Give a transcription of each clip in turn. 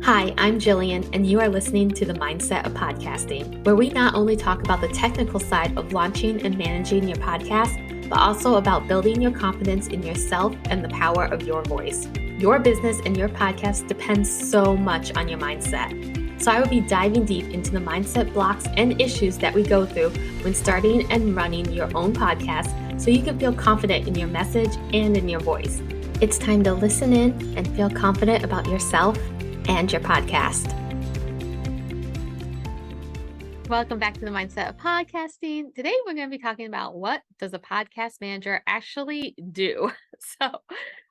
Hi, I'm Jillian, and you are listening to The Mindset of Podcasting, where we not only talk about the technical side of launching and managing your podcast, but also about building your confidence in yourself and the power of your voice. Your business and your podcast depends so much on your mindset. So I will be diving deep into the mindset blocks and issues that we go through when starting and running your own podcast so you can feel confident in your message and in your voice. It's time to listen in and feel confident about yourself and your podcast. Welcome back to the Mindset of Podcasting. Today we're going to be talking about what does a podcast manager actually do. So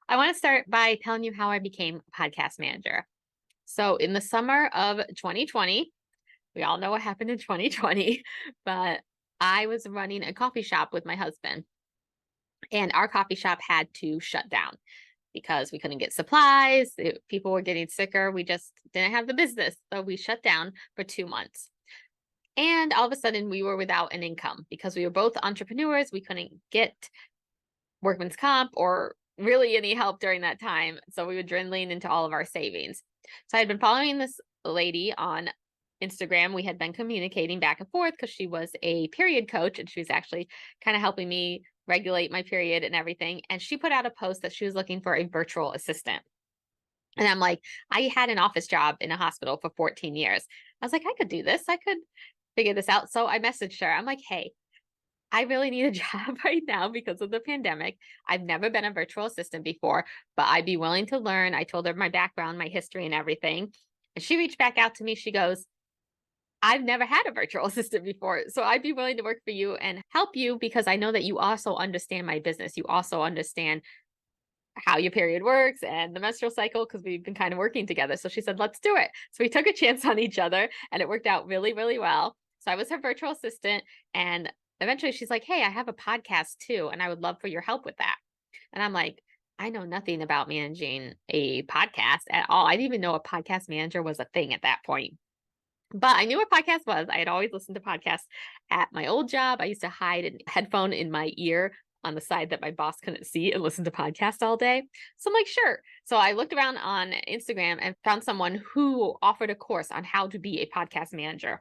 I want to start by telling you how I became a podcast manager. So in the summer of 2020, we all know what happened in 2020, but I was running a coffee shop with my husband, and our coffee shop had to shut down because we couldn't get supplies. People were getting sicker. We just didn't have the business. So we shut down for 2 months. And all of a sudden we were without an income because we were both entrepreneurs. We couldn't get workman's comp or really any help during that time. So we were dwindling into all of our savings. So I had been following this lady on Instagram. We had been communicating back and forth because she was a period coach, and she was actually kind of helping me regulate my period and everything. And she put out a post that she was looking for a virtual assistant. And I'm like, I had an office job in a hospital for 14 years. I was like, I could do this. I could figure this out. So I messaged her. I'm like, hey, I really need a job right now because of the pandemic. I've never been a virtual assistant before, but I'd be willing to learn. I told her my background, my history, and everything. And she reached back out to me. She goes, I've never had a virtual assistant before, so I'd be willing to work for you and help you because I know that you also understand my business. You also understand how your period works and the menstrual cycle because we've been kind of working together. So she said, let's do it. So we took a chance on each other and it worked out really, really well. So I was her virtual assistant, and eventually she's like, hey, I have a podcast too, and I would love for your help with that. And I'm like, I know nothing about managing a podcast at all. I didn't even know a podcast manager was a thing at that point. But I knew what podcast was. I had always listened to podcasts at my old job. I used to hide a headphone in my ear on the side that my boss couldn't see and listen to podcasts all day. So I'm like, sure. So I looked around on Instagram and found someone who offered a course on how to be a podcast manager.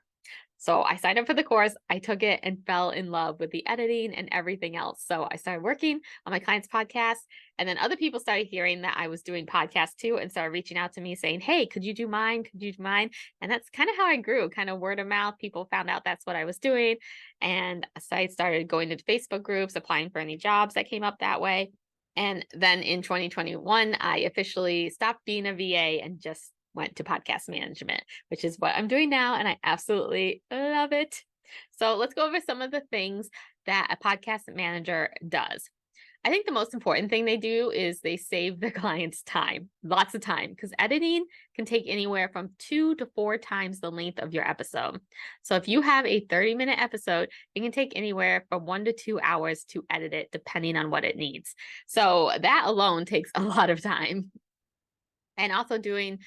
So I signed up for the course, I took it and fell in love with the editing and everything else. So I started working on my client's podcast, and then other people started hearing that I was doing podcasts too and started reaching out to me saying, hey, could you do mine? Could you do mine? And that's kind of how I grew, kind of word of mouth. People found out that's what I was doing. And so I started going to Facebook groups, applying for any jobs that came up that way. And then in 2021, I officially stopped being a VA and just went to podcast management, which is what I'm doing now. And I absolutely love it. So let's go over some of the things that a podcast manager does. I think the most important thing they do is they save the client's time, lots of time, because editing can take anywhere from 2 to 4 times the length of your episode. So if you have a 30-minute episode, it can take anywhere from 1 to 2 hours to edit it, depending on what it needs. So that alone takes a lot of time. And also doing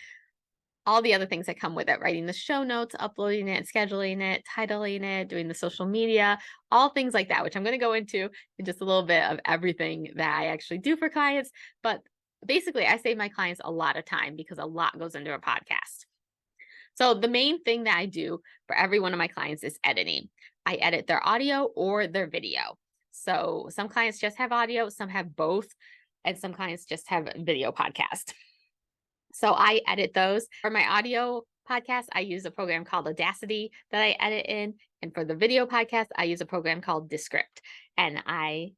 all the other things that come with it, writing the show notes, uploading it, scheduling it, titling it, doing the social media, all things like that, which I'm going to go into in just a little bit of everything that I actually do for clients. But basically, I save my clients a lot of time because a lot goes into a podcast. So the main thing that I do for every one of my clients is editing. I edit their audio or their video. So some clients just have audio, some have both, and some clients just have video podcast. So I edit those. For my audio podcast, I use a program called Audacity that I edit in. And for the video podcast, I use a program called Descript. And I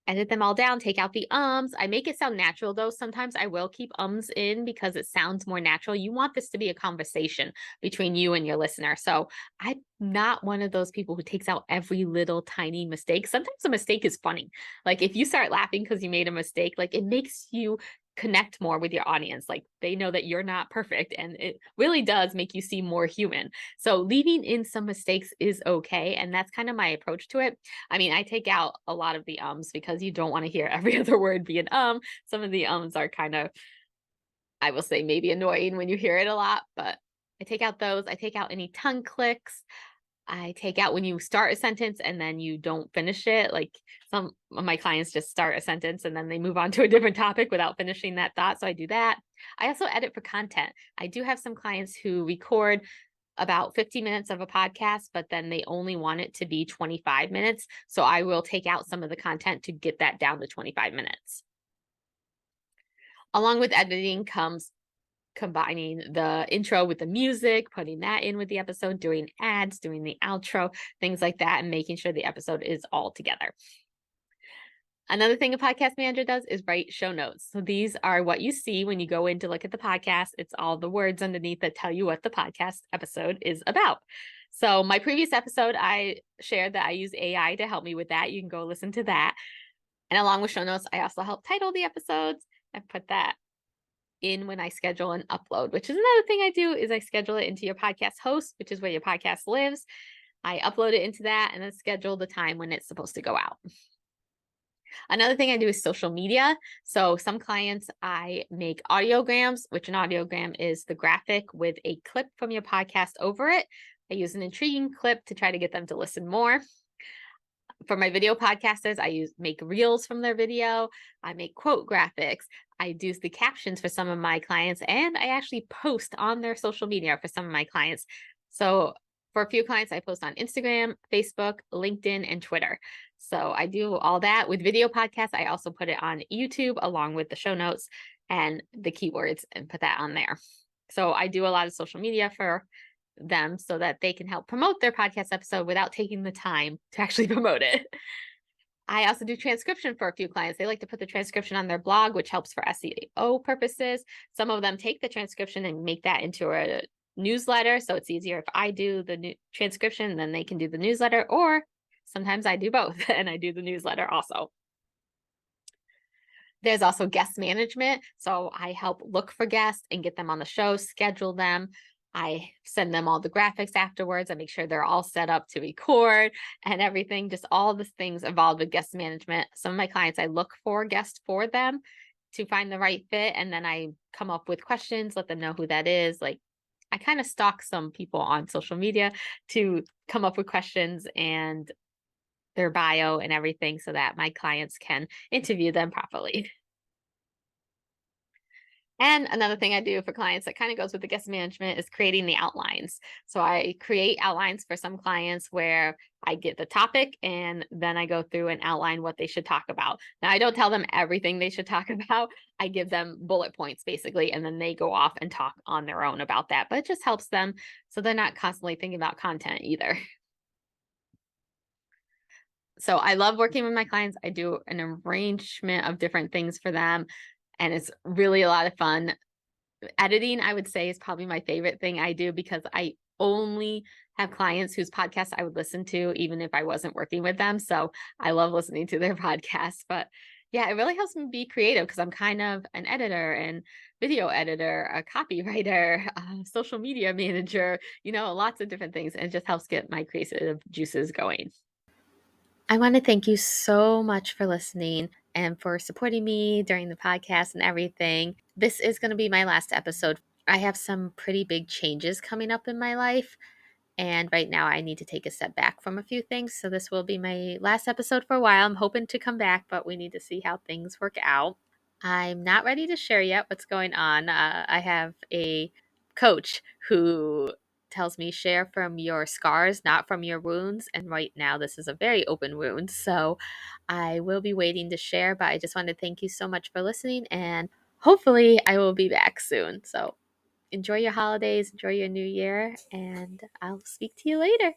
edit them all down, take out the ums. I make it sound natural though. Sometimes I will keep ums in because it sounds more natural. You want this to be a conversation between you and your listener. So I'm not one of those people who takes out every little tiny mistake. Sometimes a mistake is funny. Like if you start laughing because you made a mistake, like it makes you connect more with your audience. Like they know that you're not perfect, and it really does make you seem more human. So leaving in some mistakes is okay. And that's kind of my approach to it. I mean, I take out a lot of the ums because you don't want to hear every other word be an Some of the ums are kind of, I will say, maybe annoying when you hear it a lot, but I take out those. I take out any tongue clicks. I take out when you start a sentence and then you don't finish it. Like some of my clients just start a sentence and then they move on to a different topic without finishing that thought. So I do that. I also edit for content. I do have some clients who record about 50 minutes of a podcast, but then they only want it to be 25 minutes. So I will take out some of the content to get that down to 25 minutes. Along with editing comes combining the intro with the music, putting that in with the episode, doing ads, doing the outro, things like that, and making sure the episode is all together. Another thing a podcast manager does is write show notes. So these are what you see when you go in to look at the podcast. It's all the words underneath that tell you what the podcast episode is about. So my previous episode, I shared that I use AI to help me with that. You can go listen to that. And along with show notes, I also help title the episodes and put that in when I schedule an upload, which is another thing I do is I schedule it into your podcast host, which is where your podcast lives. I upload it into that and then schedule the time when it's supposed to go out. Another thing I do is social media. So some clients I make audiograms, which an audiogram is the graphic with a clip from your podcast over it. I use an intriguing clip to try to get them to listen more. For my video podcasters, I make reels from their video. I make quote graphics. I do the captions for some of my clients, and I actually post on their social media for some of my clients. So for a few clients, I post on Instagram, Facebook, LinkedIn, and Twitter. So I do all that. With video podcasts, I also put it on YouTube along with the show notes and the keywords and put that on there. So I do a lot of social media for them so that they can help promote their podcast episode without taking the time to actually promote it. I also do transcription for a few clients. They like to put the transcription on their blog, which helps for SEO purposes. Some of them take the transcription and make that into a newsletter. So it's easier if I do the transcription, then they can do the newsletter, or sometimes I do both and I do the newsletter also. There's also guest management. So I help look for guests and get them on the show, schedule them. I send them all the graphics afterwards. I make sure they're all set up to record and everything, just all the things involved with guest management. Some of my clients, I look for guests for them to find the right fit. And then I come up with questions, let them know who that is. Like I kind of stalk some people on social media to come up with questions and their bio and everything so that my clients can interview them properly. And another thing I do for clients that kind of goes with the guest management is creating the outlines. So I create outlines for some clients where I get the topic and then I go through and outline what they should talk about. Now, I don't tell them everything they should talk about. I give them bullet points basically, and then they go off and talk on their own about that. But it just helps them so they're not constantly thinking about content either. So I love working with my clients. I do an arrangement of different things for them, and it's really a lot of fun. Editing, I would say, is probably my favorite thing I do because I only have clients whose podcasts I would listen to even if I wasn't working with them. So I love listening to their podcasts. But yeah, it really helps me be creative because I'm kind of an editor and video editor, a copywriter, a social media manager, lots of different things. And it just helps get my creative juices going. I want to thank you so much for listening and for supporting me during the podcast and everything. This is going to be my last episode. I have some pretty big changes coming up in my life, and right now I need to take a step back from a few things. So this will be my last episode for a while. I'm hoping to come back, but we need to see how things work out. I'm not ready to share yet what's going on. I have a coach who tells me share from your scars, not from your wounds. And right now, this is a very open wound. So I will be waiting to share, but I just want to thank you so much for listening. And hopefully, I will be back soon. So enjoy your holidays, enjoy your new year, and I'll speak to you later.